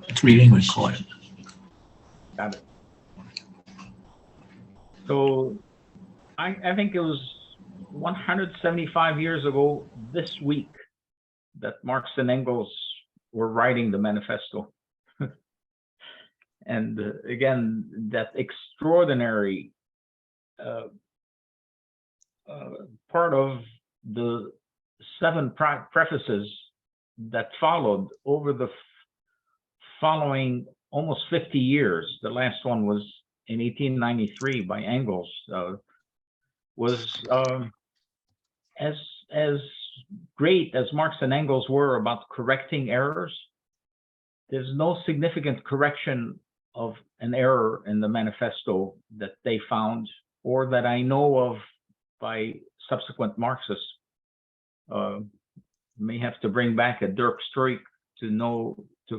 It's reading recorded. Got it. So I think it was 175 years ago this week that Marx and Engels were writing the manifesto. And again, that extraordinary part of the 7 prefaces that followed over the following almost 50 years. The last one was in 1893 by Engels, was as great as Marx and Engels were about correcting errors. There's no significant correction of an error in the manifesto that they found, or that I know of by subsequent Marxists. May have to bring back a Dirk Stroik to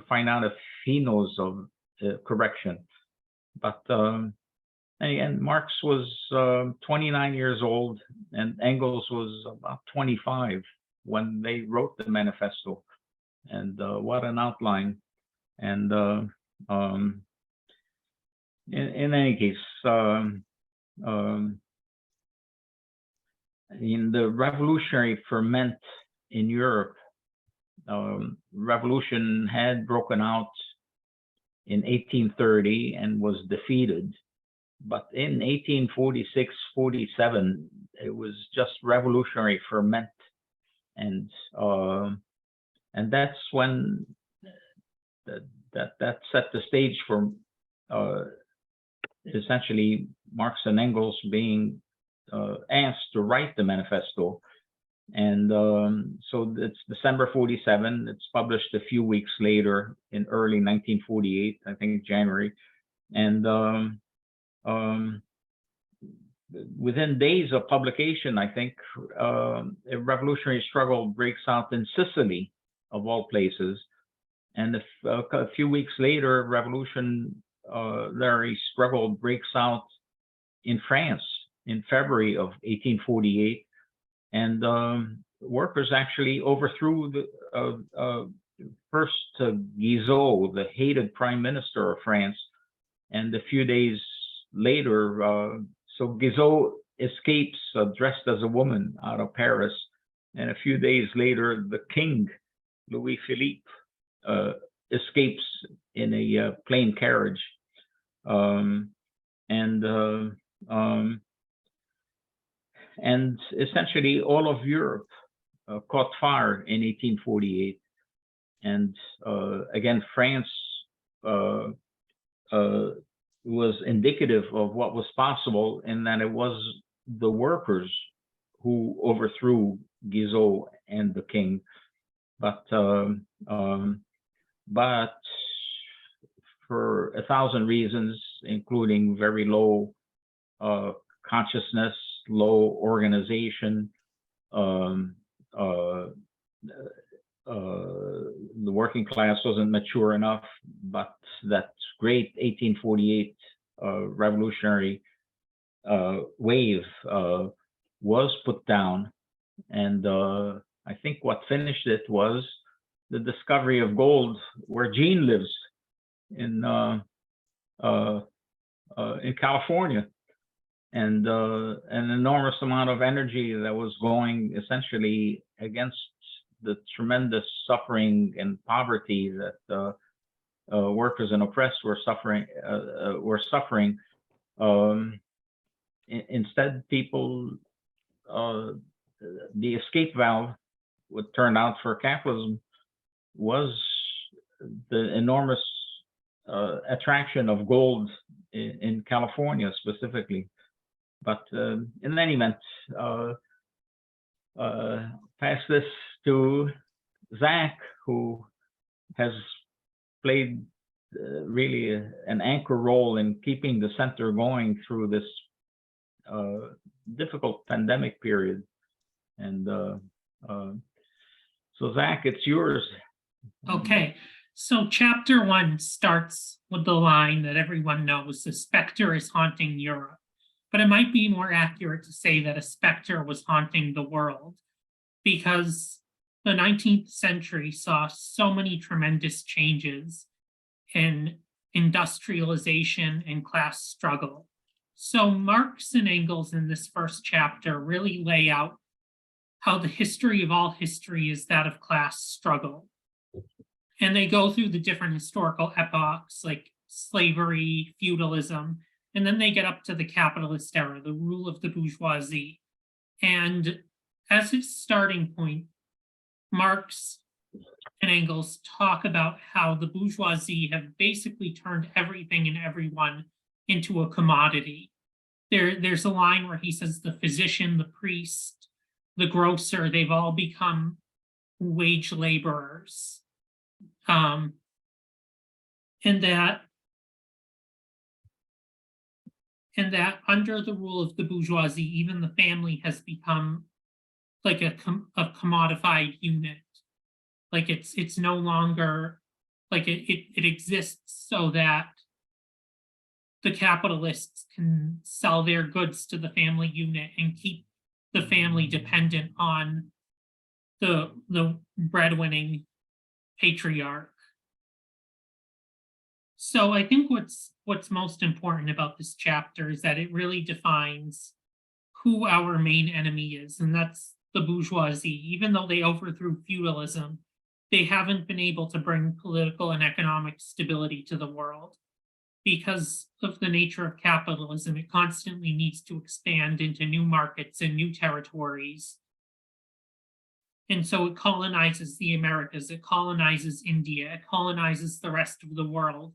find out if he knows of correction. But and Marx was 29 years old, and Engels was about 25 when they wrote the manifesto. And what an outline! And in any case, in the revolutionary ferment in Europe, revolution had broken out in 1830 and was defeated. But in 1846-47, it was just revolutionary ferment, and that's when that set the stage for essentially Marx and Engels being asked to write the manifesto. And so it's December 47. It's published a few weeks later in early 1948, I think January. And within days of publication, I think a revolutionary struggle breaks out in Sicily, of all places. And a few weeks later, revolutionary struggle breaks out in France in February of 1848. And workers actually overthrew the first Guizot, the hated prime minister of France. And a few days later, so Guizot escapes dressed as a woman out of Paris. And a few days later, the king, Louis Philippe, escapes in a plane carriage. And essentially all of Europe caught fire in 1848. And again, France was indicative of what was possible, in that it was the workers who overthrew Guizot and the king. But for 1,000 reasons, including very low consciousness, low organization, the working class wasn't mature enough, but that great 1848 revolutionary wave was put down. And I think what finished it was the discovery of gold, where Jean lives in California. And an enormous amount of energy that was going essentially against the tremendous suffering and poverty that workers and oppressed were suffering. Instead, people, the escape valve, what turned out for capitalism, was the enormous attraction of gold in California specifically. But in any event, pass this to Zach, who has played really an anchor role in keeping the center going through this difficult pandemic period. And so Zach, it's yours. Okay, so chapter 1 starts with the line that everyone knows: the specter is haunting Europe. But it might be more accurate to say that a specter was haunting the world, because the 19th century saw so many tremendous changes in industrialization and class struggle. So Marx and Engels in this first chapter really lay out how the history of all history is that of class struggle. And they go through the different historical epochs like slavery, feudalism, and then they get up to the capitalist era, the rule of the bourgeoisie. And as its starting point, Marx and Engels talk about how the bourgeoisie have basically turned everything and everyone into a commodity. There's a line where he says the physician, the priest, the grocer, they've all become wage laborers. And that under the rule of the bourgeoisie, even the family has become like a commodified unit. Like it's no longer like it exists so that the capitalists can sell their goods to the family unit and keep the family dependent on the breadwinning patriarch. So I think what's most important about this chapter is that it really defines who our main enemy is, and that's the bourgeoisie. Even though they overthrew feudalism, they haven't been able to bring political and economic stability to the world. Because of the nature of capitalism, it constantly needs to expand into new markets and new territories. And so it colonizes the Americas, it colonizes India, it colonizes the rest of the world,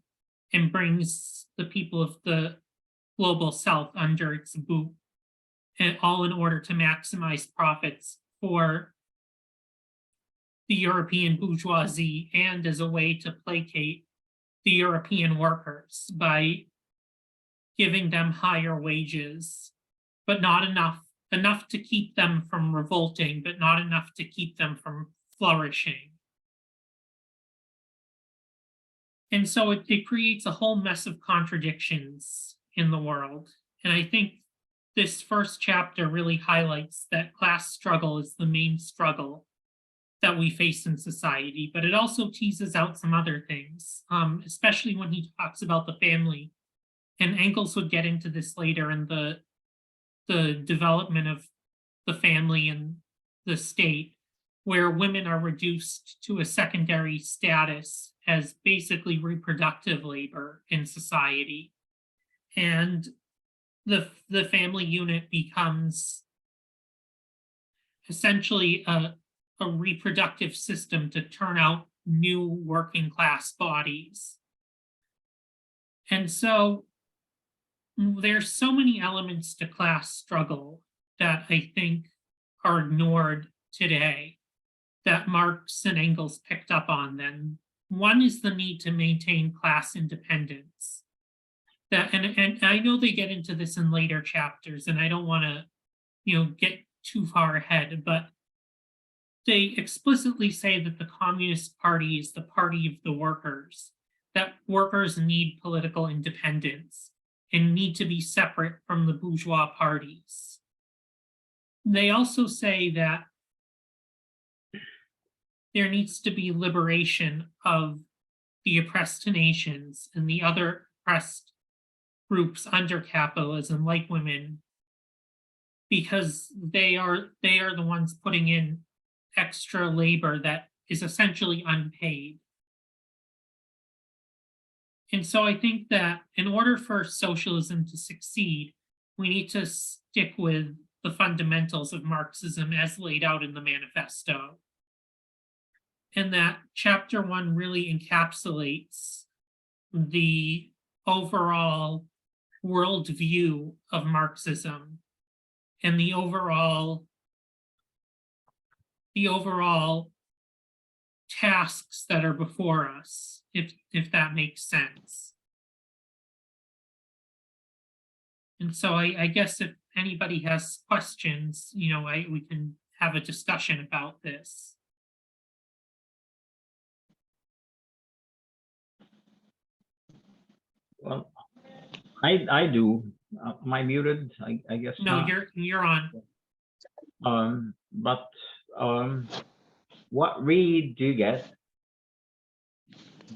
and brings the people of the global south under its boot, and all in order to maximize profits for the European bourgeoisie and as a way to placate the European workers by giving them higher wages, but not enough to keep them from revolting, but not enough to keep them from flourishing. And so it creates a whole mess of contradictions in the world. And I think this first chapter really highlights that class struggle is the main struggle that we face in society, but it also teases out some other things, especially when he talks about the family. And Engels would get into this later in the development of the family and the state, where women are reduced to a secondary status as basically reproductive labor in society. And the family unit becomes essentially a reproductive system to turn out new working class bodies. And so there's so many elements to class struggle that I think are ignored today that Marx and Engels picked up on then. One is the need to maintain class independence. And I know they get into this in later chapters, and I don't want to, get too far ahead, but they explicitly say that the Communist Party is the party of the workers, that workers need political independence and need to be separate from the bourgeois parties. They also say that there needs to be liberation of the oppressed nations and the other oppressed groups under capitalism, like women, because they are the ones putting in extra labor that is essentially unpaid. And so I think that in order for socialism to succeed, we need to stick with the fundamentals of Marxism as laid out in the manifesto. And that chapter 1 really encapsulates the overall worldview of Marxism and the overall tasks that are before us, if that makes sense. And so I guess if anybody has questions, we can have a discussion about this. Well, I do. Am I muted? I guess No, not. you're on. But what really do you get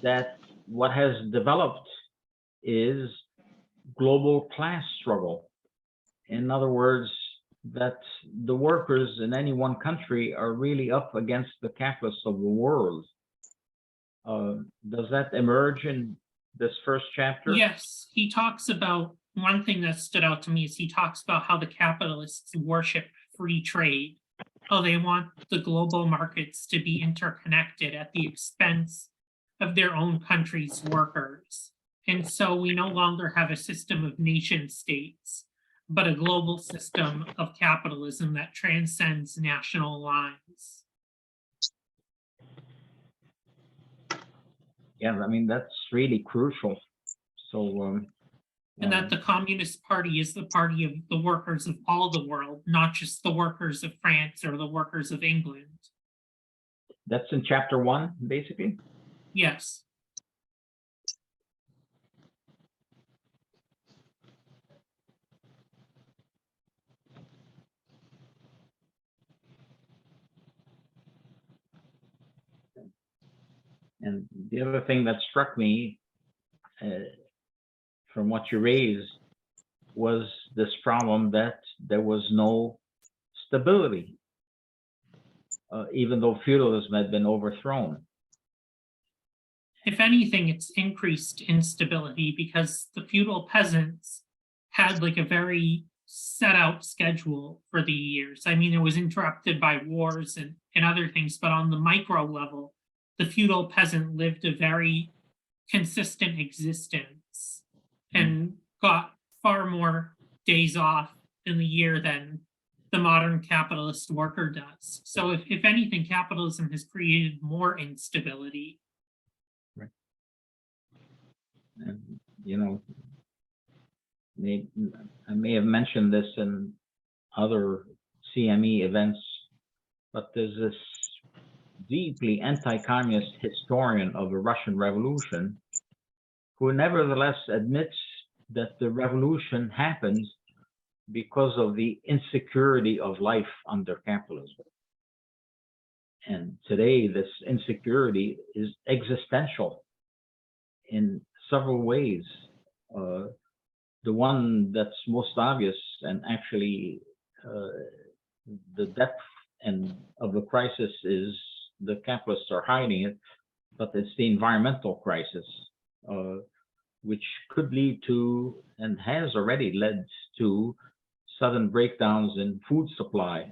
that what has developed is global class struggle. In other words, that the workers in any one country are really up against the capitalists of the world. Does that emerge in this first chapter? Yes, he talks about, one thing that stood out to me is he talks about how the capitalists worship free trade, how they want the global markets to be interconnected at the expense of their own country's workers. And so we no longer have a system of nation states, but a global system of capitalism that transcends national lines. Yeah, I mean, that's really crucial. So, And that the Communist Party is the party of the workers of all the world, not just the workers of France or the workers of England. that's in chapter 1, basically. Yes. And the other thing that struck me from what you raised was this problem that there was no stability, even though feudalism had been overthrown. If anything, it's increased instability because the feudal peasants had like a very set out schedule for the years. I mean, it was interrupted by wars and other things, but on the micro level, the feudal peasant lived a very consistent existence and got far more days off in the year than the modern capitalist worker does. So if anything, capitalism has created more instability. Right. And, you know, I may have mentioned this in other CME events, but there's this deeply anti-communist historian of the Russian Revolution who nevertheless admits that the revolution happened because of the insecurity of life under capitalism. And today, this insecurity is existential in several ways. The one that's most obvious, and actually the depth of the crisis, is the capitalists are hiding it, but it's the environmental crisis, which could lead to, and has already led to, sudden breakdowns in food supply.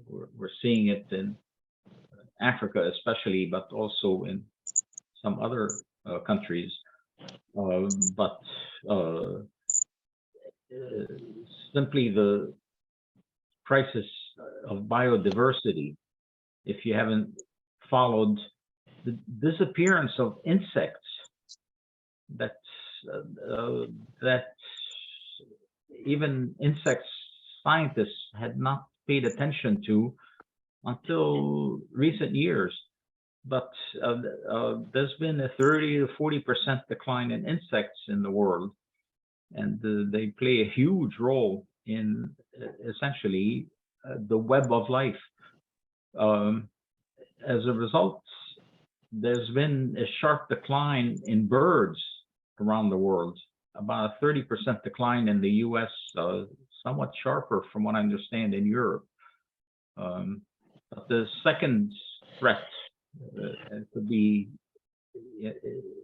We're seeing it in Africa especially, but also in some other countries. But simply the crisis of biodiversity, if you haven't followed the disappearance of insects, that even insects scientists had not paid attention to until recent years. But there's been a 30 to 40% decline in insects in the world, and they play a huge role in essentially the web of life. As a result, there's been a sharp decline in birds around the world, about a 30% decline in the US, somewhat sharper from what I understand in Europe. But the second threat could be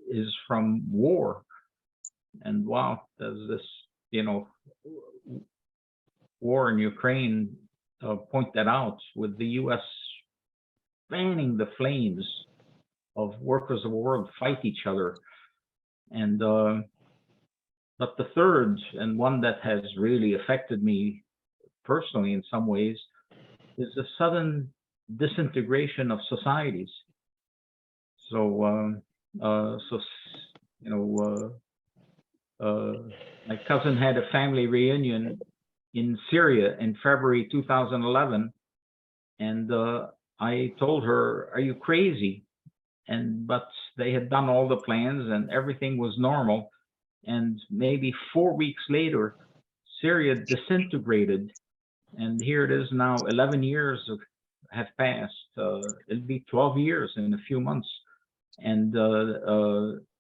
is from war. And wow, there's this, war in Ukraine point that out, with the US fanning the flames of workers of the world fight each other. And but the third, and one that has really affected me personally in some ways, is the sudden disintegration of societies. So, my cousin had a family reunion in Syria in February 2011, and I told her, "Are you crazy?" But they had done all the plans and everything was normal. And maybe 4 weeks later, Syria disintegrated. And here it is now, 11 years have passed. It'll be 12 years in a few months, and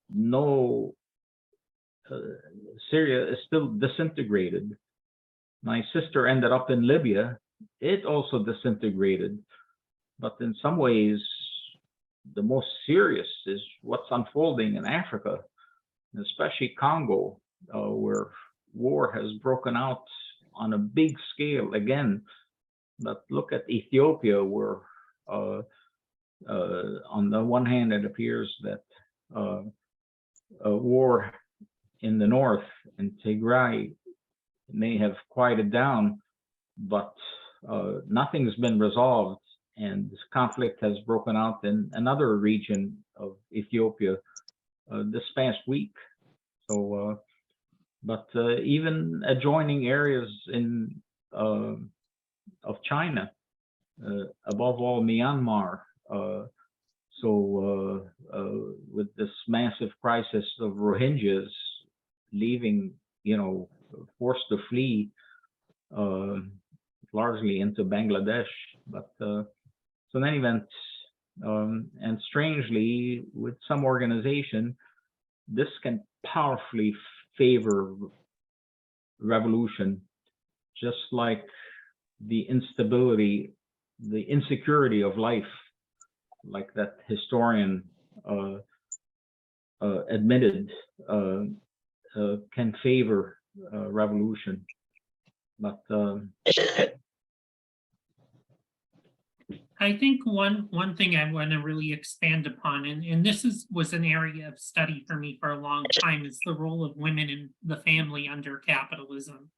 no, Syria is still disintegrated. My sister ended up in Libya. It also disintegrated, but in some ways, the most serious is what's unfolding in Africa, especially Congo, where war has broken out on a big scale again. But look at Ethiopia, where on the one hand, it appears that a war in the north in Tigray may have quieted down, but nothing's been resolved, and this conflict has broken out in another region of Ethiopia this past week. So, but even adjoining areas in of China, above all Myanmar. So with this massive crisis of Rohingyas leaving, forced to flee largely into Bangladesh. But so in any event, and strangely, with some organization, this can powerfully favor revolution, just like the instability, the insecurity of life, like that historian admitted, can favor revolution. But I think one thing I want to really expand upon, and this was an area of study for me for a long time, is the role of women in the family under capitalism.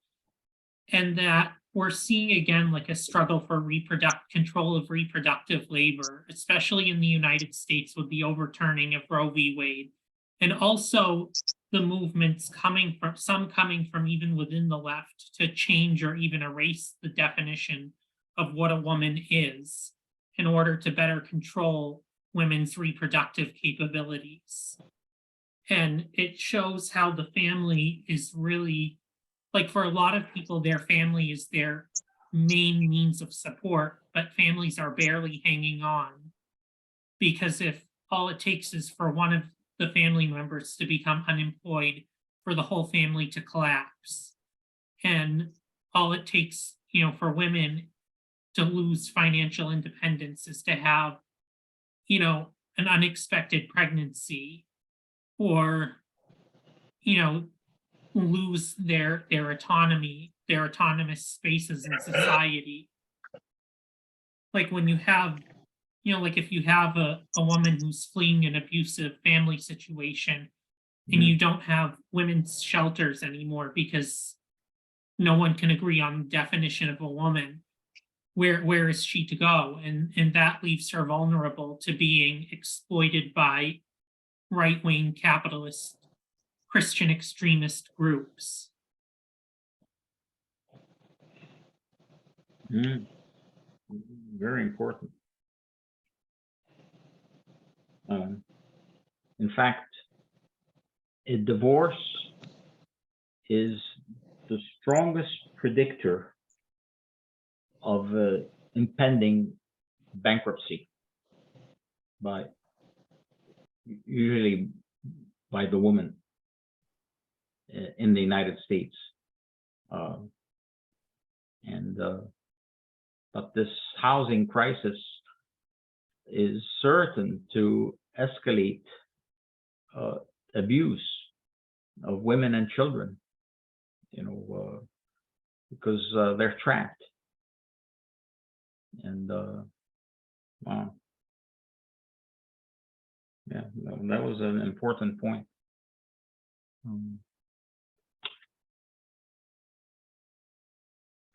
And that we're seeing again like a struggle for control of reproductive labor, especially in the United States with the overturning of Roe v. Wade. And also the movements coming from even within the left to change or even erase the definition of what a woman is in order to better control women's reproductive capabilities. And it shows how the family is really, like for a lot of people, their family is their main means of support, but families are barely hanging on. Because if all it takes is for one of the family members to become unemployed, for the whole family to collapse. And all it takes, for women to lose financial independence is to have, an unexpected pregnancy, or, lose their autonomy, their autonomous spaces in society. Like when you have, like if you have a woman who's fleeing an abusive family situation, and you don't have women's shelters anymore because no one can agree on the definition of a woman, where is she to go? And that leaves her vulnerable to being exploited by right-wing capitalist Christian extremist groups. Very important. In fact, a divorce is the strongest predictor of impending bankruptcy usually by the woman in the United States. But this housing crisis is certain to escalate abuse of women and children, because they're trapped. And wow, yeah, that was an important point.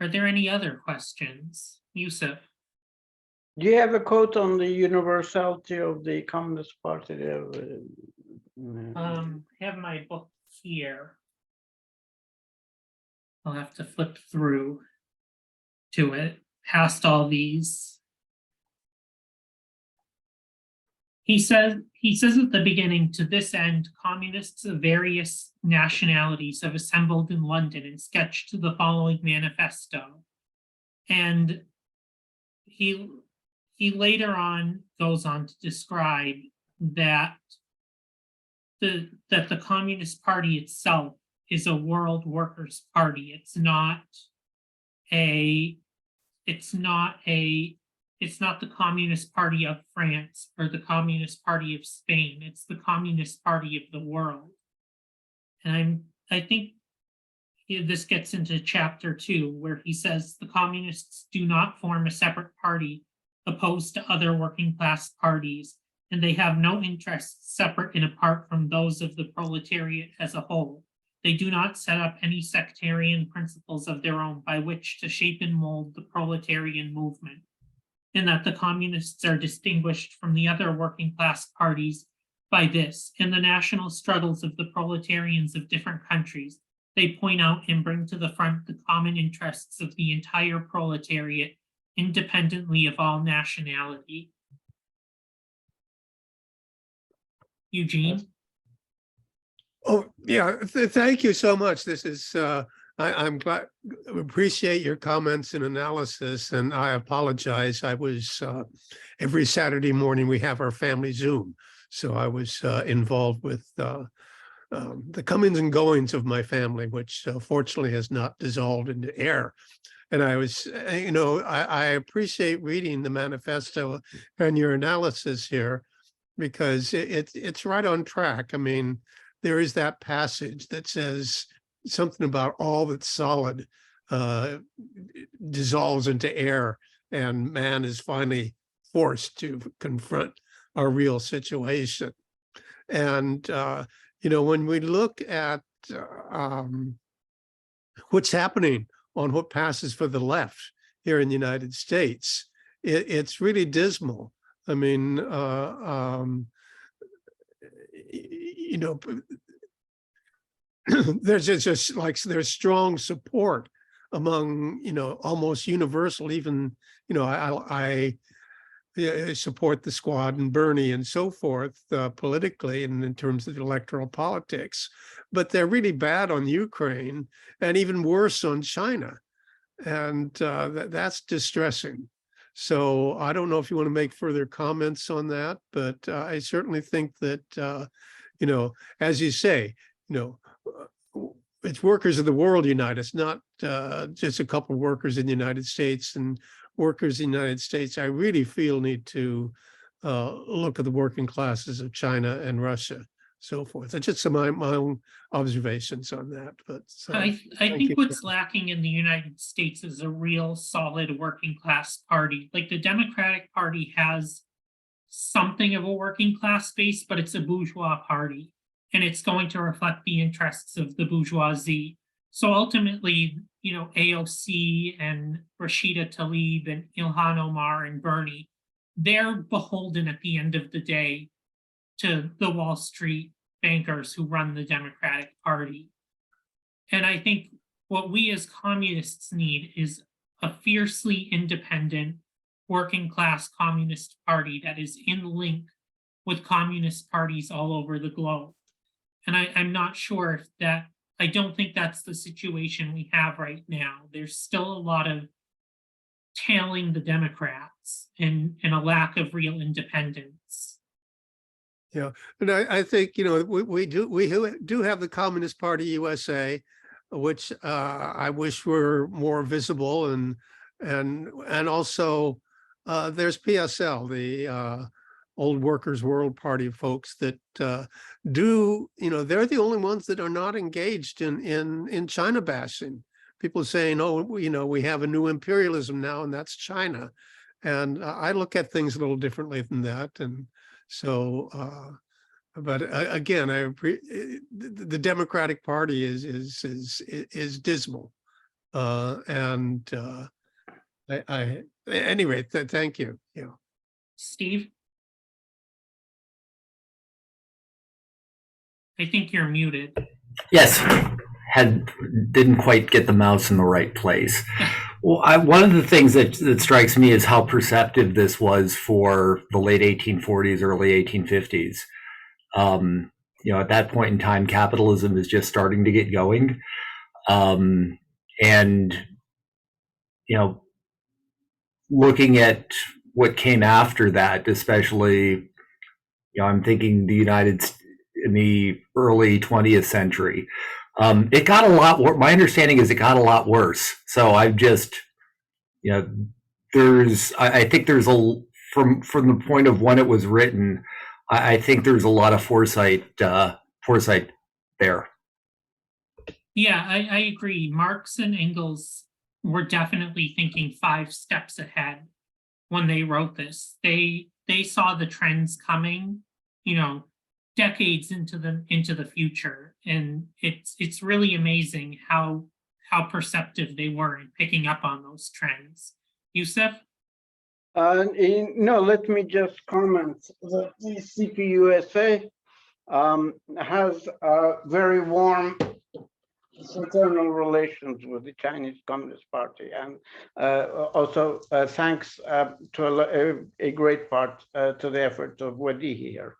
Are there any other questions? Yusuf? Do you have a quote on the universality of the Communist Party? I have my book here. I'll have to flip through to it, past all these. He says at the beginning, to this end, communists of various nationalities have assembled in London and sketched the following manifesto. And he he later on goes on to describe that the Communist Party itself is a world workers' party. It's not the Communist Party of France or the Communist Party of Spain. It's the Communist Party of the world. And I think this gets into chapter 2, where he says the communists do not form a separate party opposed to other working class parties, and they have no interests separate and apart from those of the proletariat as a whole. They do not set up any sectarian principles of their own by which to shape and mold the proletarian movement, and that the communists are distinguished from the other working class parties by this. In the national struggles of the proletarians of different countries, they point out and bring to the front the common interests of the entire proletariat, independently of all nationality. Eugene? Oh, yeah, thank you so much. This is, I'm glad, appreciate your comments and analysis, and I apologize. I was, every Saturday morning, we have our family Zoom. So I was involved with the comings and goings of my family, which fortunately has not dissolved into air. And I was, I appreciate reading the manifesto and your analysis here, because it's right on track. I mean, there is that passage that says something about all that's solid dissolves into air, and man is finally forced to confront our real situation. And, when we look at what's happening on what passes for the left here in the United States, it's really dismal. I mean, there's just like, there's strong support among, almost universal, even, I support the Squad and Bernie and so forth politically and in terms of electoral politics, but they're really bad on Ukraine and even worse on China. And that's distressing. So I don't know if you want to make further comments on that, but I certainly think that, as you say, it's workers of the world unite. It's not just a couple of workers in the United States, and workers in the United States, I really feel, need to look at the working classes of China and Russia, so forth. It's just my own observations on that. But I think what's lacking in the United States is a real solid working class party. Like the Democratic Party has something of a working class base, but it's a bourgeois party, and it's going to reflect the interests of the bourgeoisie. So ultimately, AOC and Rashida Tlaib and Ilhan Omar and Bernie, they're beholden at the end of the day to the Wall Street bankers who run the Democratic Party. And I think what we as communists need is a fiercely independent working class communist party that is in link with communist parties all over the globe. And I'm not sure if that, I don't think that's the situation we have right now. There's still a lot of tailing the Democrats and a lack of real independence. Yeah, and I think, we do have the Communist Party USA, which I wish were more visible, and also there's PSL, the Old Workers World Party folks that do, they're the only ones that are not engaged in China bashing. People saying, oh, we have a new imperialism now, and that's China. And I look at things a little differently than that. And so, but again, the Democratic Party is dismal. And anyway, thank you. Yeah. Steve? I think you're muted. Yes, didn't quite get the mouse in the right place. Well, one of the things that strikes me is how perceptive this was for the late 1840s, early 1850s. At that point in time, capitalism is just starting to get going. Looking at what came after that, especially, I'm thinking in the early 20th century. It got a lot worse. My understanding is it got a lot worse. So I've just, I think there's from the point of when it was written, I think there's a lot of foresight there. Yeah, I agree. Marx and Engels were definitely thinking 5 steps ahead when they wrote this. They saw the trends coming, decades into the future, and it's really amazing how perceptive they were in picking up on those trends. Yusuf? No, let me just comment that the CPUSA has very warm fraternal relations with the Chinese Communist Party, and also thanks to a great part to the effort of Wadi here.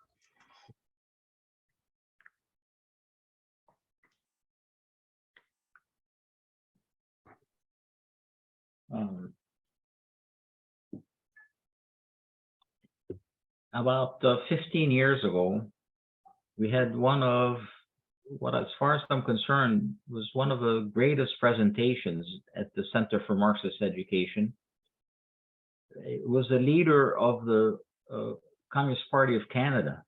About 15 years ago, we had one of what, as far as I'm concerned, was one of the greatest presentations at the Center for Marxist Education. It was a leader of the Communist Party of Canada,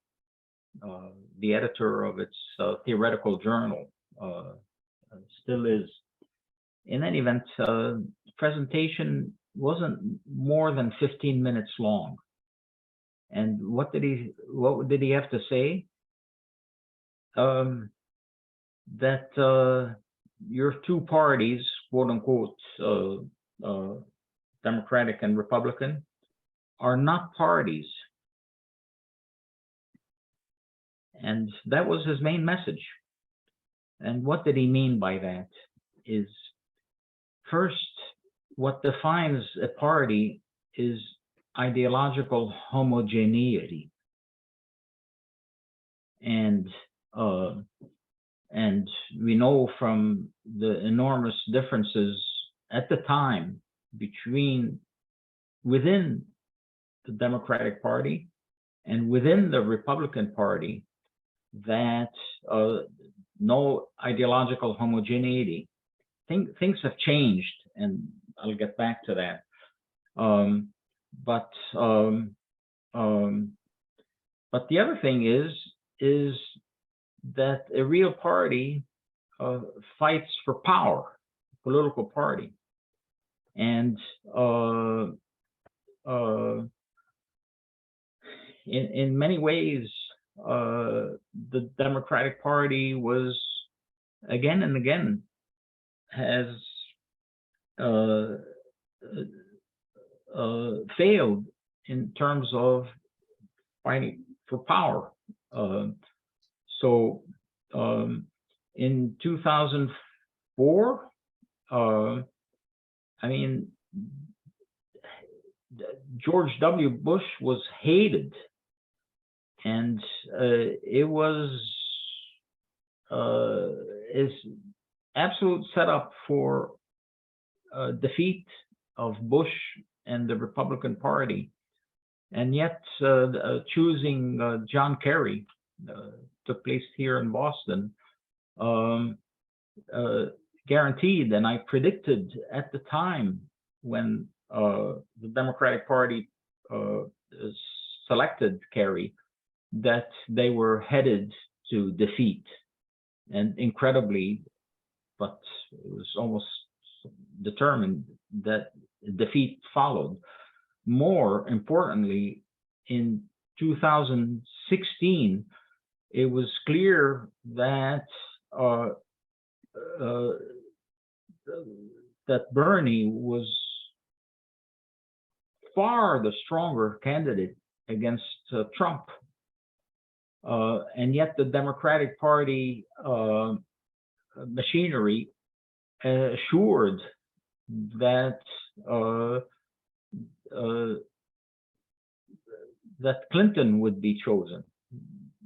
the editor of its theoretical journal, still is. In any event, the presentation wasn't more than 15 minutes long. And what did he have to say? That your two parties, quote unquote, Democratic and Republican, are not parties. And that was his main message. And what did he mean by that? Is first, what defines a party is ideological homogeneity. And we know from the enormous differences at the time within the Democratic Party and within the Republican Party that no ideological homogeneity. Things have changed, and I'll get back to that. But the other thing is that a real party fights for power, political party, and in many ways, the Democratic Party was again and again has failed in terms of fighting for power. So in 2004, I mean, George W. Bush was hated, and it was his absolute setup for defeat of Bush and the Republican Party. And yet choosing John Kerry took place here in Boston, guaranteed, and I predicted at the time when the Democratic Party selected Kerry that they were headed to defeat. And incredibly, but it was almost determined that defeat followed. More importantly, in 2016, it was clear that that Bernie was far the stronger candidate against Trump, and yet the Democratic Party machinery assured that that Clinton would be chosen,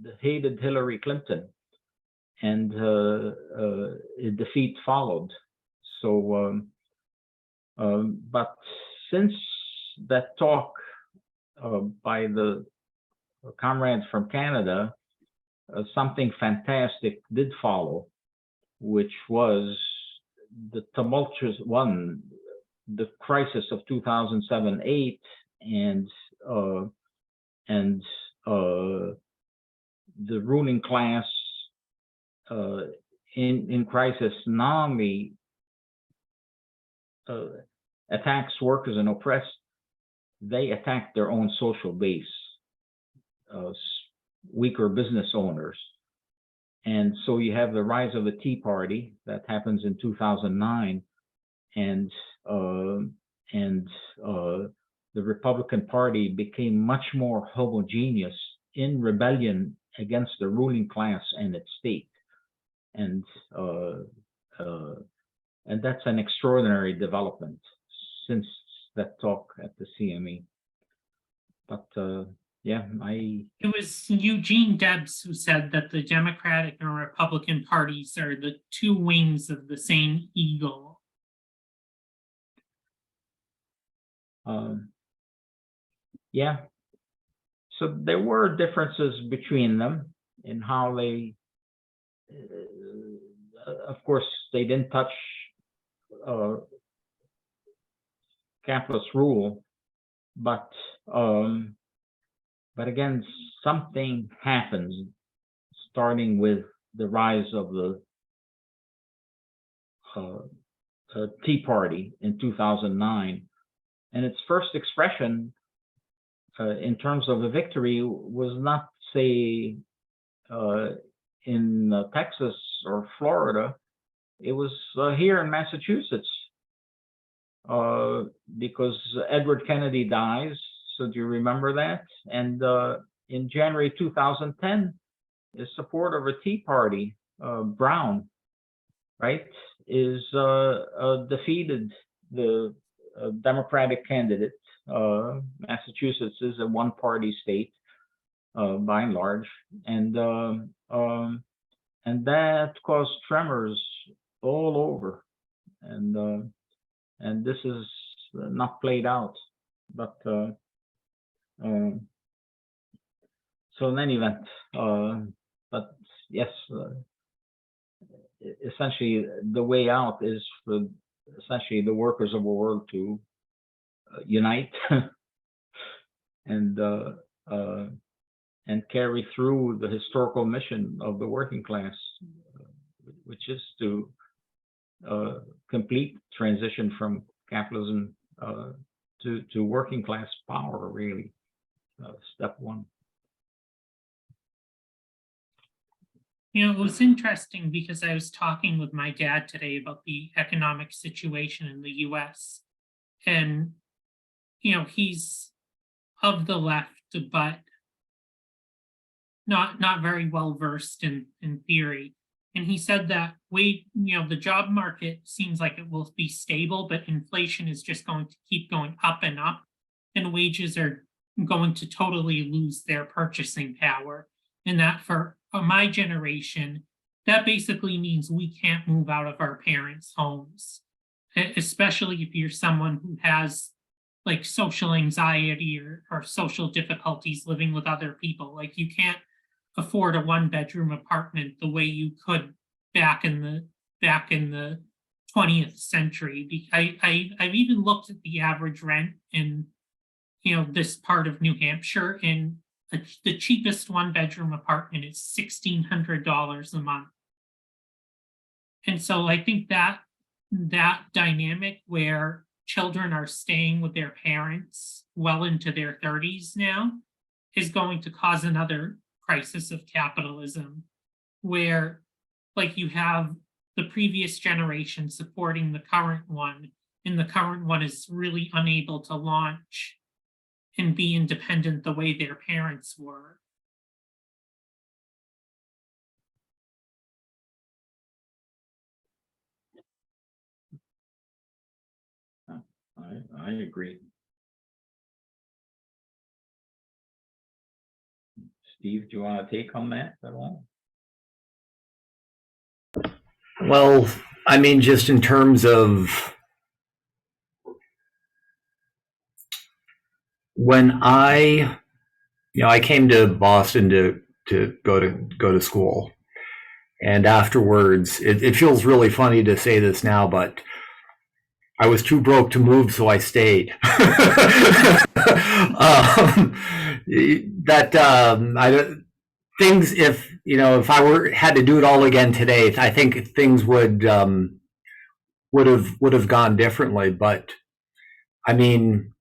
the hated Hillary Clinton, and a defeat followed. So, but since that talk by the comrades from Canada, something fantastic did follow, which was the tumultuous one, the crisis of 2007-8, and the ruling class in crisis not only attacks workers and oppressed, they attack their own social base, weaker business owners. And so you have the rise of the Tea Party that happens in 2009, and the Republican Party became much more homogeneous in rebellion against the ruling class and its state. And that's an extraordinary development since that talk at the CME. But yeah, It was Eugene Debs who said that the Democratic and Republican parties are the two wings of the same eagle. Yeah. So there were differences between them in how they, of course, they didn't touch capitalist rule, but again, something happens, starting with the rise of the Tea Party in 2009, and its first expression in terms of a victory was not, say, in Texas or Florida. It was here in Massachusetts, because Edward Kennedy dies. So do you remember that? And in January 2010, the support of a Tea Party, Brown, right, is defeated the Democratic candidate. Massachusetts is a one-party state by and large, and that caused tremors all over, and this is not played out, but so in any event, but yes, essentially the way out is for essentially the workers of the world to unite and carry through the historical mission of the working class, which is to complete transition from capitalism to working class power, really. Step one. You know, it was interesting because I was talking with my dad today about the economic situation in the US. And, you know, he's of the left, but not very well versed in theory. And he said that the job market seems like it will be stable, but inflation is just going to keep going up and up, and wages are going to totally lose their purchasing power. And that for my generation, that basically means we can't move out of our parents' homes, especially if you're someone who has like social anxiety or social difficulties living with other people. Like you can't afford a one-bedroom apartment the way you could back in the 20th century. I've even looked at the average rent in this part of New Hampshire, and the cheapest one-bedroom apartment is $1,600 a month. And so I think that dynamic where children are staying with their parents well into their 30s now is going to cause another crisis of capitalism, where like you have the previous generation supporting the current one, and the current one is really unable to launch and be independent the way their parents were. I agree. Steve, do you want to take on that at all? Well, I mean, just in terms of when I came to Boston to go to school, and afterwards, it feels really funny to say this now, but I was too broke to move, so I stayed. I things if I had to do it all again today, I think things would have gone differently. But I mean,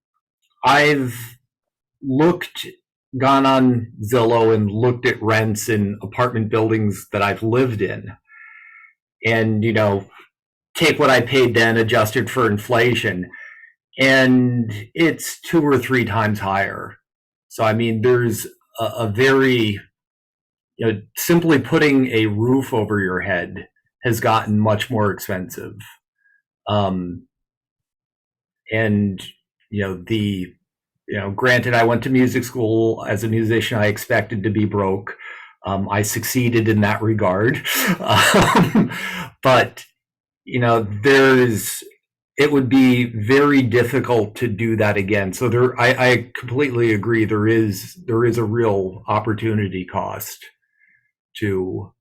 I've looked gone on Zillow and looked at rents in apartment buildings that I've lived in, and take what I paid then, adjusted for inflation, and it's 2 or 3 times higher. So I mean, there's a very simply putting a roof over your head has gotten much more expensive. Um, and the granted, I went to music school as a musician. I expected to be broke. I succeeded in that regard. But it would be very difficult to do that again. So I completely agree. There is a real opportunity cost to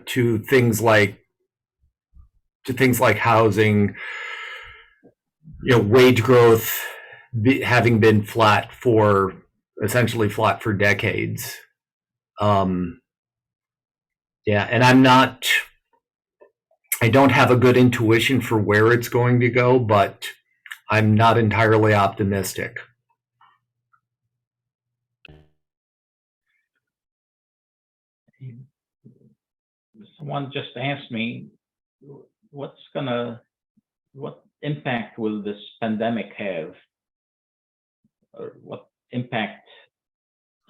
to things like housing, wage growth having been essentially flat for decades. Yeah, and I don't have a good intuition for where it's going to go, but I'm not entirely optimistic. Someone just asked me, what impact will this pandemic have? Or what impact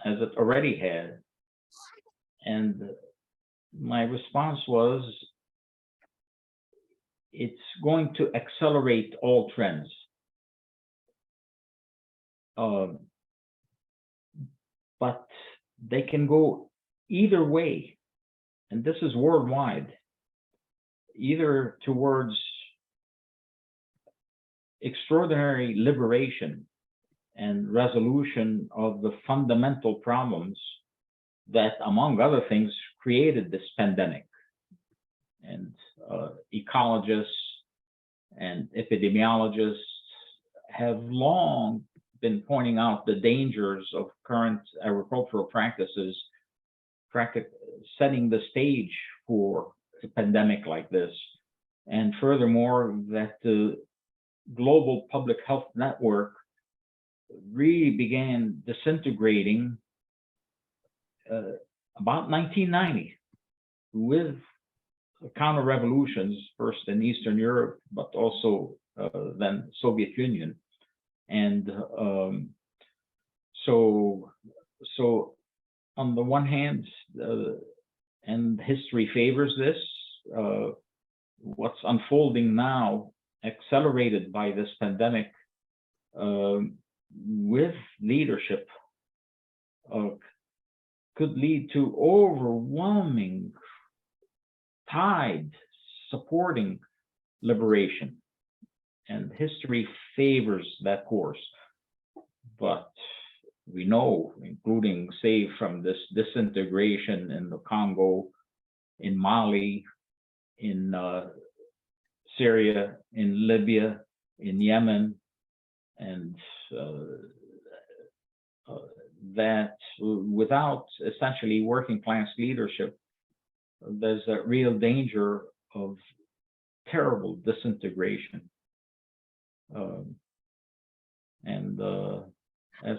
has it already had? And my response was, it's going to accelerate all trends. But they can go either way, and this is worldwide, either towards extraordinary liberation and resolution of the fundamental problems that, among other things, created this pandemic. And ecologists and epidemiologists have long been pointing out the dangers of current agricultural practices, setting the stage for a pandemic like this. And furthermore, that the global public health network really began disintegrating about 1990 with counter-revolutions, first in Eastern Europe, but also then Soviet Union. And so on the one hand, and history favors this, what's unfolding now, accelerated by this pandemic, with leadership, could lead to overwhelming tide supporting liberation. And history favors that course. But we know, including, say, from this disintegration in the Congo, in Mali, in Syria, in Libya, in Yemen, and that without essentially working class leadership, there's a real danger of terrible disintegration. And as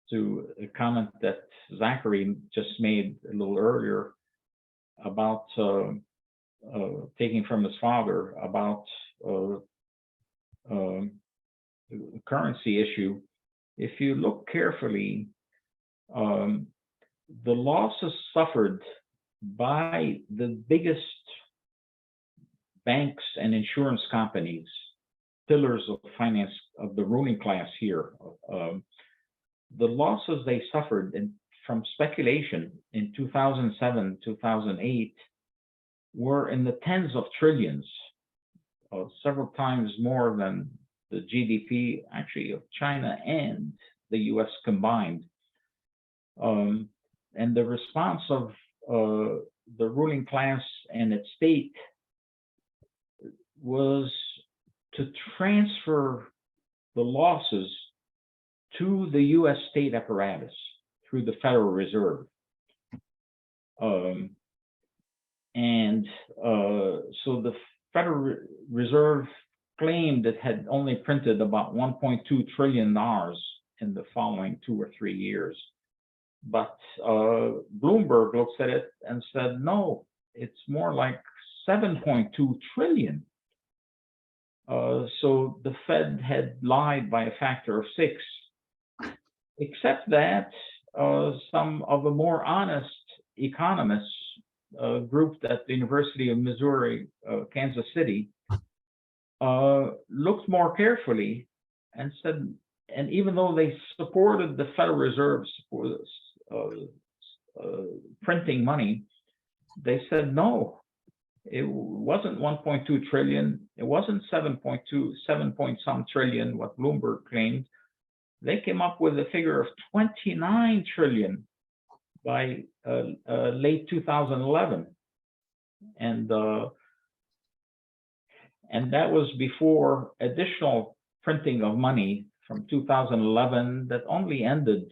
to a comment that Zachary just made a little earlier about taking from his father about the currency issue, if you look carefully, the losses suffered by the biggest banks and insurance companies, pillars of finance of the ruling class here, the losses they suffered from speculation in 2007, 2008 were in the tens of trillions, several times more than the GDP actually of China and the US combined. And the response of the ruling class and its state was to transfer the losses to the US state apparatus through the Federal Reserve. So the Federal Reserve claimed it had only printed about $1.2 trillion in the following 2 or 3 years. But Bloomberg looks at it and said, no, it's more like 7.2 trillion. So the Fed had lied by a factor of 6, except that some of the more honest economists grouped at the University of Missouri, Kansas City, looked more carefully and said, and even though they supported the Federal Reserve printing money, they said no, it wasn't 1.2 trillion, it wasn't 7 point some trillion, what Bloomberg claimed. They came up with a figure of 29 trillion by late 2011, and that was before additional printing of money from 2011 that only ended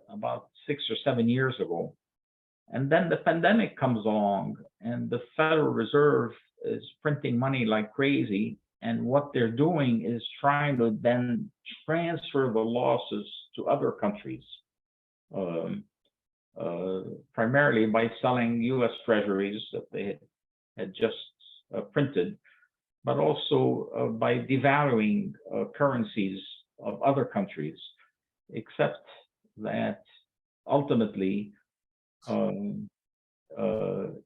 about 6 or 7 years ago. And then the pandemic comes along and the Federal Reserve is printing money like crazy. And what they're doing is trying to then transfer the losses to other countries, primarily by selling US treasuries that they had just printed, but also by devaluing currencies of other countries, except that ultimately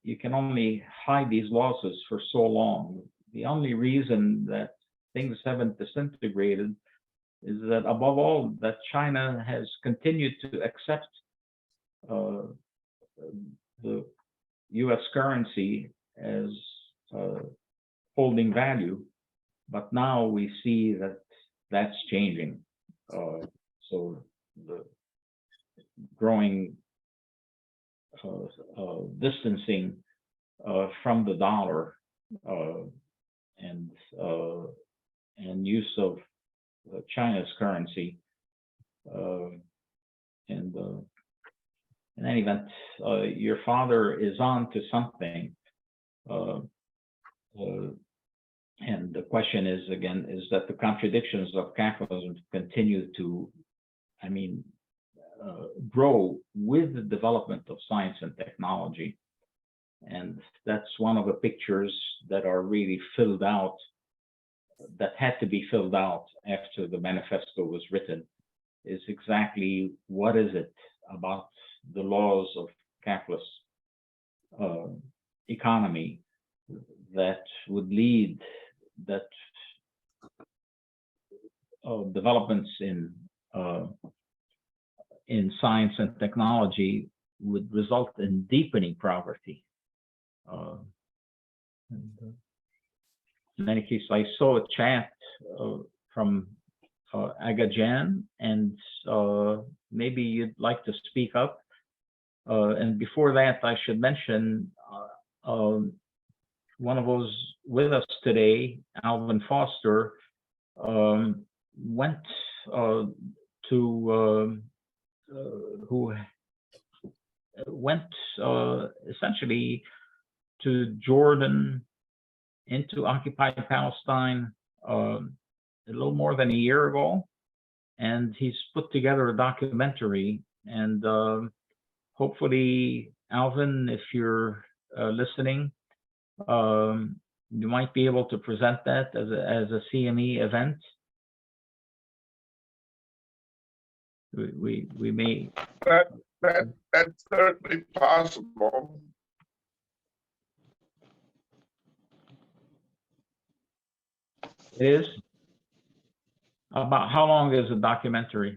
you can only hide these losses for so long. The only reason that things haven't disintegrated is that, above all, that China has continued to accept the US currency as holding value, but now we see that that's changing. So the growing distancing from the dollar and use of China's currency, and in any event, your father is on to something. And the question is, again, is that the contradictions of capitalism continue to, grow with the development of science and technology. And that's one of the pictures that are really filled out, that had to be filled out after the manifesto was written, is exactly what is it about the laws of capitalist economy that would lead that developments in science and technology would result in deepening poverty. In any case, I saw a chat from Agajan, and maybe you'd like to speak up. And before that, I should mention one of those with us today, Alvin Foster, went essentially to Jordan, into occupied Palestine a little more than a year ago, and he's put together a documentary. And hopefully, Alvin, if you're listening, you might be able to present that as a CME event. We may. That's certainly possible. It is? About how long is the documentary?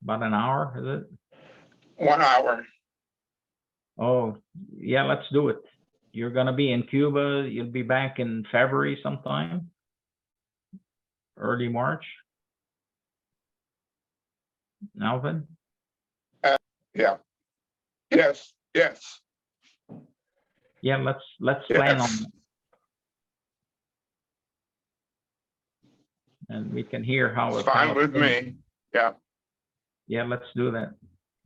About an hour, is it? 1 hour. Oh, yeah, let's do it. you're going to be in Cuba. You'll be back in February sometime, early March. Alvin? Yeah. Yes, yes, Yeah, let's plan on yes. it. And we can hear how It's fine with me. Yeah. Yeah, let's do that.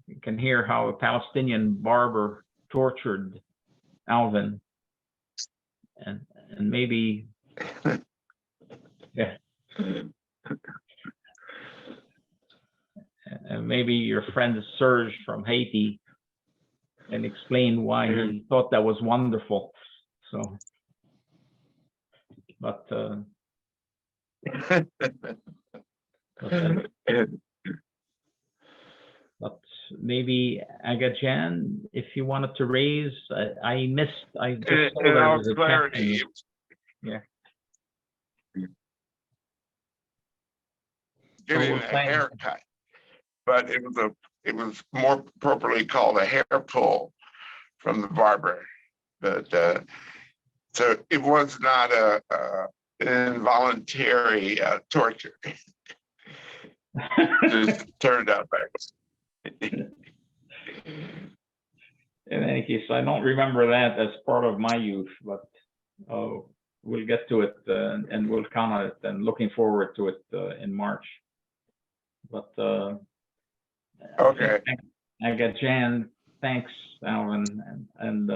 You can hear how a Palestinian barber tortured Alvin, and maybe, yeah, and maybe your friend Serge from Haiti can explain why he thought that was wonderful. So, but maybe Agajan, if you wanted to raise, I just saw In there all was a clarity, question. Yeah. getting we're a planning- haircut, but it was more appropriately called a hair pull from the barber. But so it was not an involuntary torture. Just turned out that. In any case, I don't remember that as part of my youth, but we'll get to it and we'll count on it, and looking forward to it in March. But Okay. I got Jan. Thanks, Alvin, and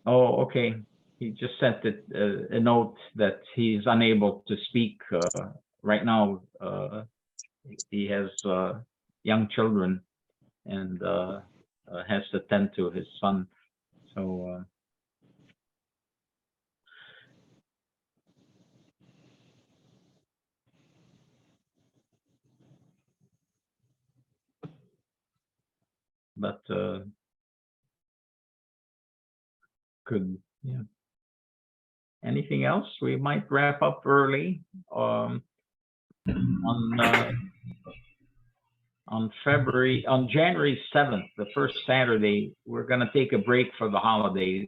oh, okay. He just sent it a note that he's unable to speak right now. He has young children and has to tend to his son. So but yeah. Anything else? We might wrap up early. On January 7th, the first Saturday, we're going to take a break for the holidays.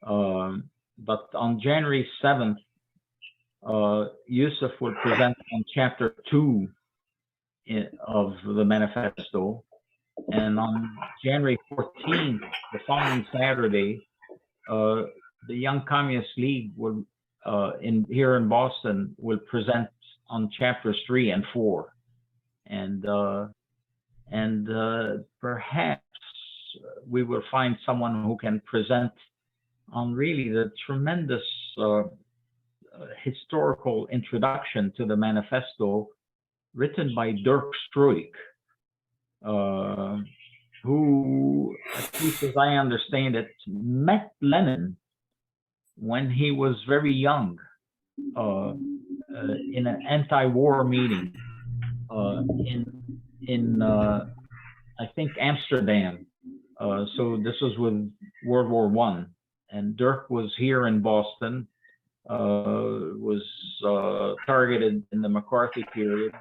But on January 7th, Yusuf will present on chapter 2 of the manifesto. And on January 14th, the following Saturday, the Young Communist League will, here in Boston, will present on chapters 3 and 4. And perhaps we will find someone who can present on really the tremendous historical introduction to the manifesto written by Dirk Struik, who, at least as I understand it, met Lenin when he was very young in an anti-war meeting in I think Amsterdam. So this was with World War I, and Dirk was here in Boston, was targeted in the McCarthy period,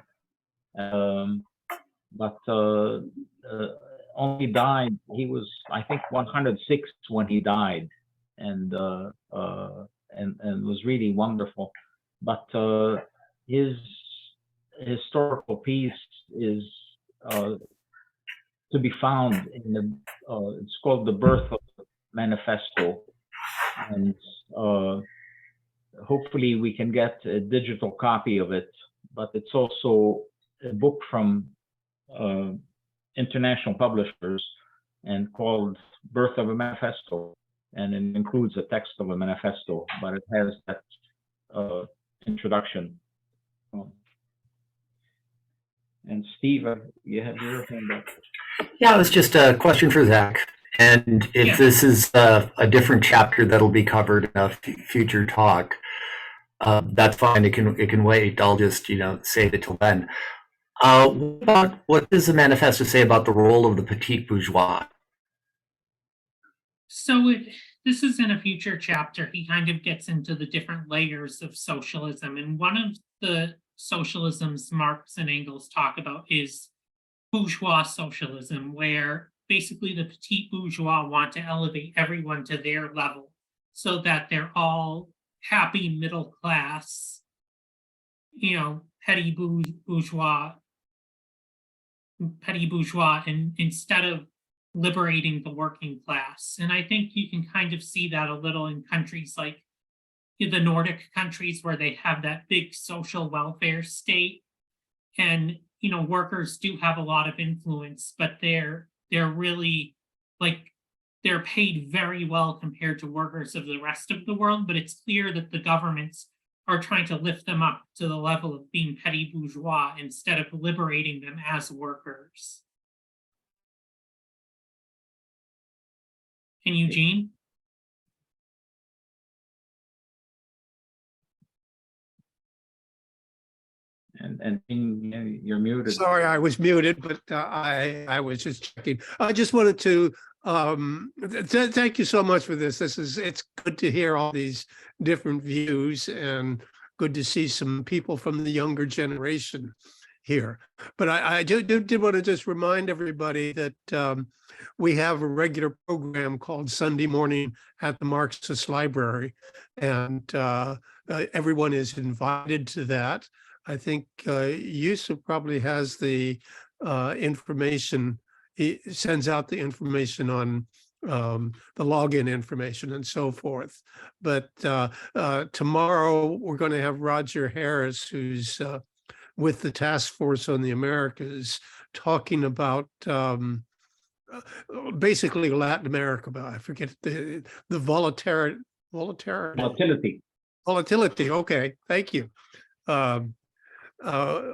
but only died. He was, I think, 106 when he died, and was really wonderful. But his historical piece is to be found in the. It's called "The Birth of the Manifesto," and hopefully we can get a digital copy of it. But it's also a book from international publishers and called "Birth of a Manifesto," and it includes a text of a manifesto, but it has that introduction. And Steve, you have your hand up. Yeah, it was just a question for Zach. And if this is a different chapter that'll be covered in a future talk, that's fine. It can wait. I'll just save it till then. What does the manifesto say about the role of the petit bourgeois? So this is in a future chapter. He kind of gets into the different layers of socialism, and one of the socialisms Marx and Engels talk about is bourgeois socialism, where basically the petite bourgeois want to elevate everyone to their level so that they're all happy middle class, petty bourgeois, and instead of liberating the working class. And I think you can kind of see that a little in countries like the Nordic countries, where they have that big social welfare state. And workers do have a lot of influence, but they're really, like, they're paid very well compared to workers of the rest of the world. But it's clear that the governments are trying to lift them up to the level of being petty bourgeois instead of liberating them as workers. And Eugene? And you're muted. Sorry, I was muted, but I was just checking. I just wanted to thank you so much for this. It's good to hear all these different views, and good to see some people from the younger generation here. But I did want to just remind everybody that we have a regular program called Sunday Morning at the Marxist Library, and everyone is invited to that. I think Yusuf probably has the information. He sends out the information on the login information and so forth. But tomorrow we're going to have Roger Harris, who's with the Task Force on the Americas, talking about basically Latin America. But I forget the volatility. Okay, thank you. Of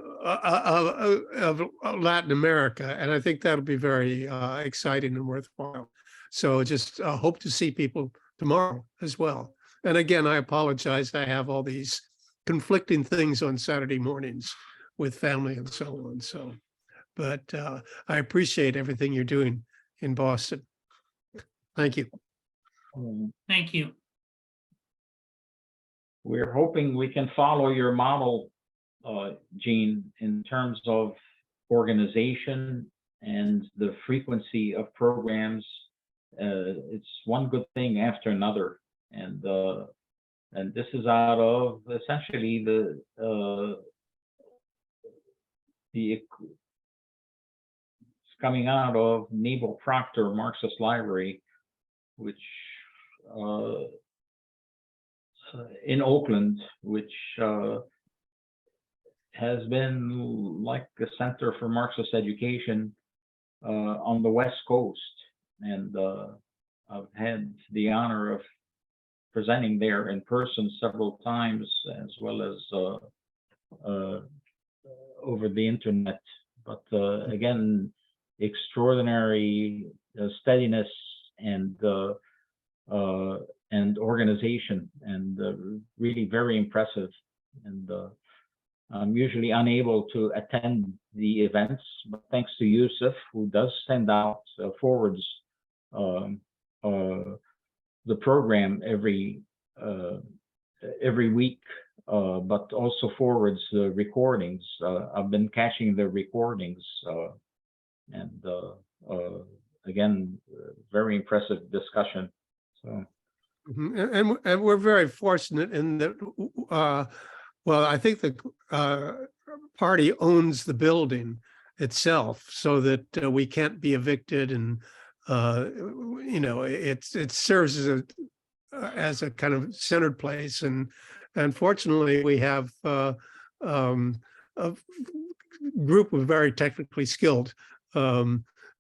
Latin America, and I think that'll be very exciting and worthwhile. So just hope to see people tomorrow as well. And again, I apologize. I have all these conflicting things on Saturday mornings with family and so on. So, but I appreciate everything you're doing in Boston. Thank you. Thank you. We're hoping we can follow your model, Gene, in terms of organization and the frequency of programs. It's one good thing after another, and this is out of essentially it's coming out of Nebel Proctor Marxist Library, which in Oakland, which has been like a center for Marxist education on the West Coast. And I've had the honor of presenting there in person several times, as well as over the internet. But again, extraordinary steadiness and organization, and really very impressive. And I'm usually unable to attend the events, but thanks to Yusuf, who does send out forwards the program every week, but also forwards the recordings. I've been catching the recordings, and again, very impressive discussion. So. And we're very fortunate in that, well, I think the party owns the building itself, so that we can't be evicted, and it serves as a kind of centered place, and fortunately we have a group of very technically skilled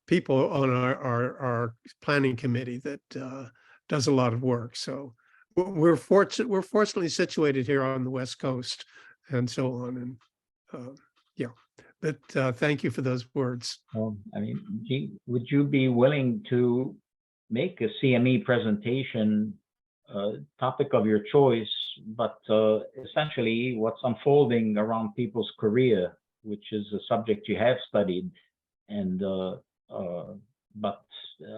people on our planning committee that does a lot of work. So we're fortunately situated here on the West Coast, and so on. And yeah, but thank you for those words. I mean, Gene, would you be willing to make a CME presentation, topic of your choice, but essentially what's unfolding around people's career, which is a subject you have studied, and but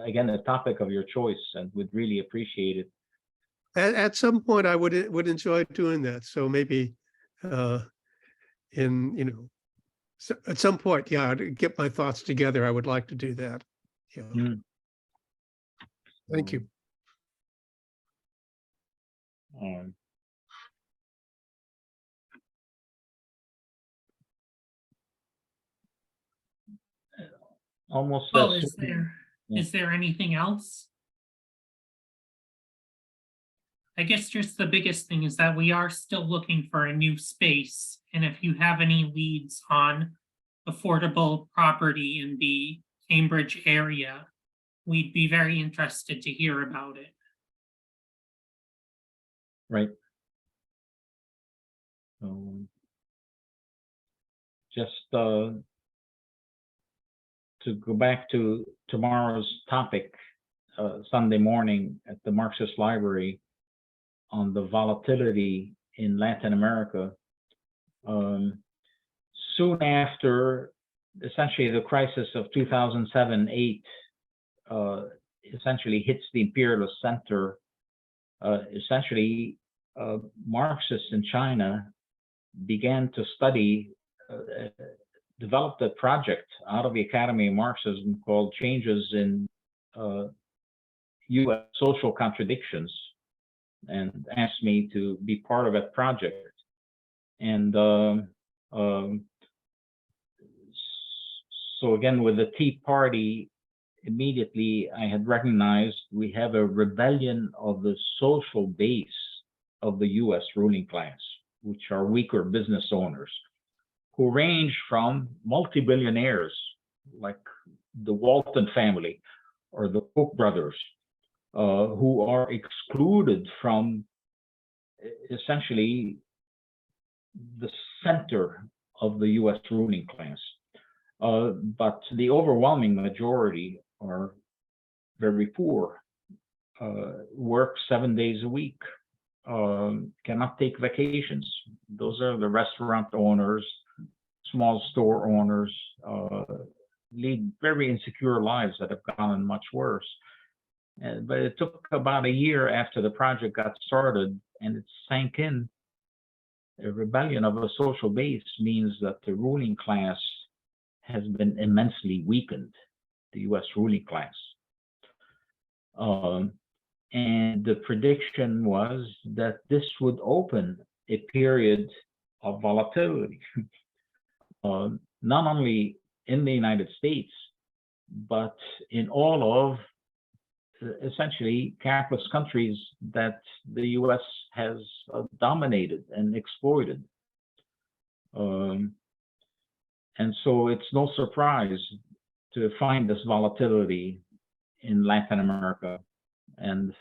again, a topic of your choice, and would really appreciate it. At some point, I would enjoy doing that. So maybe in So at some point, yeah, to get my thoughts together, I would like to do that. Yeah. Mm. Thank you. Um, almost Well, as is there, Yeah. is there anything else? I guess just the biggest thing is that we are still looking for a new space. And if you have any leads on affordable property in the Cambridge area, we'd be very interested to hear about it. right. Just to go back to tomorrow's topic, Sunday morning at the Marxist Library on the volatility in Latin America. Soon after, essentially, the crisis of 2007-8 essentially hits the imperialist center. Essentially, Marxists in China began to study, developed a project out of the Academy of Marxism called Changes in U.S. Social Contradictions, and asked me to be part of that project. And so again, with the Tea Party, immediately I had recognized we have a rebellion of the social base of the US ruling class, which are weaker business owners, who range from multi-billionaires like the Walton family or the Koch brothers, who are excluded from essentially the center of the US ruling class. But the overwhelming majority are very poor, work 7 days a week, cannot take vacations. Those are the restaurant owners, small store owners, lead very insecure lives that have gotten much worse. But it took about a year after the project got started and it sank in. A rebellion of a social base means that the ruling class has been immensely weakened, the US ruling class. And the prediction was that this would open a period of volatility, not only in the United States, but in all of essentially capitalist countries that the US has dominated and exploited. And so it's no surprise to find this volatility in Latin America. And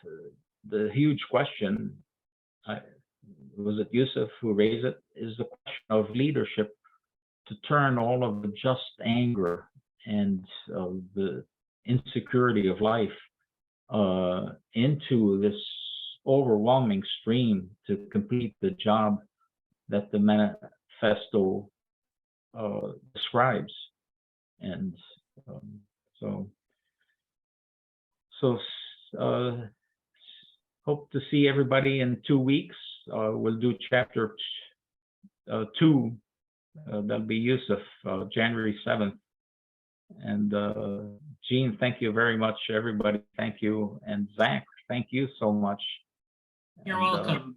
the huge question, was it Yusuf who raised it, is the question of leadership to turn all of the just anger and the insecurity of life into this overwhelming stream to complete the job that the manifesto describes. And hope to see everybody in 2 weeks. We'll do chapter 2. That'll be Yusuf, January 7th. And Jean, thank you very much, everybody. Thank you. And Zach, thank you so much. You're And, welcome.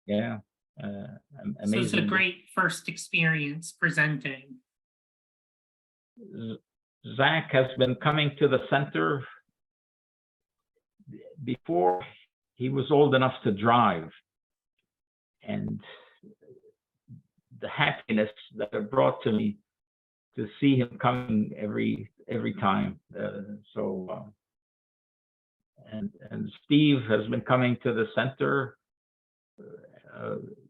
Yeah. So it's a Amazing. great first experience presenting. Zach has been coming to the center before he was old enough to drive, and the happiness that it brought to me to see him coming every time. And Steve has been coming to the center.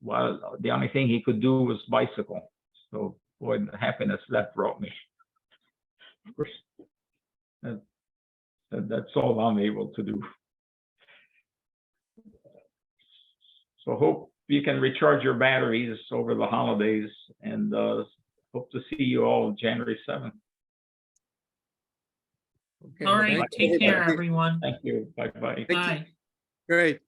Well, the only thing he could do was bicycle. So boy, the happiness that brought me. Of course, that's all I'm able to do. So hope you can recharge your batteries over the holidays, and hope to see you all January 7th. Okay, All right, thank take you. care, everyone. Thank you. Bye-bye. Bye. Great.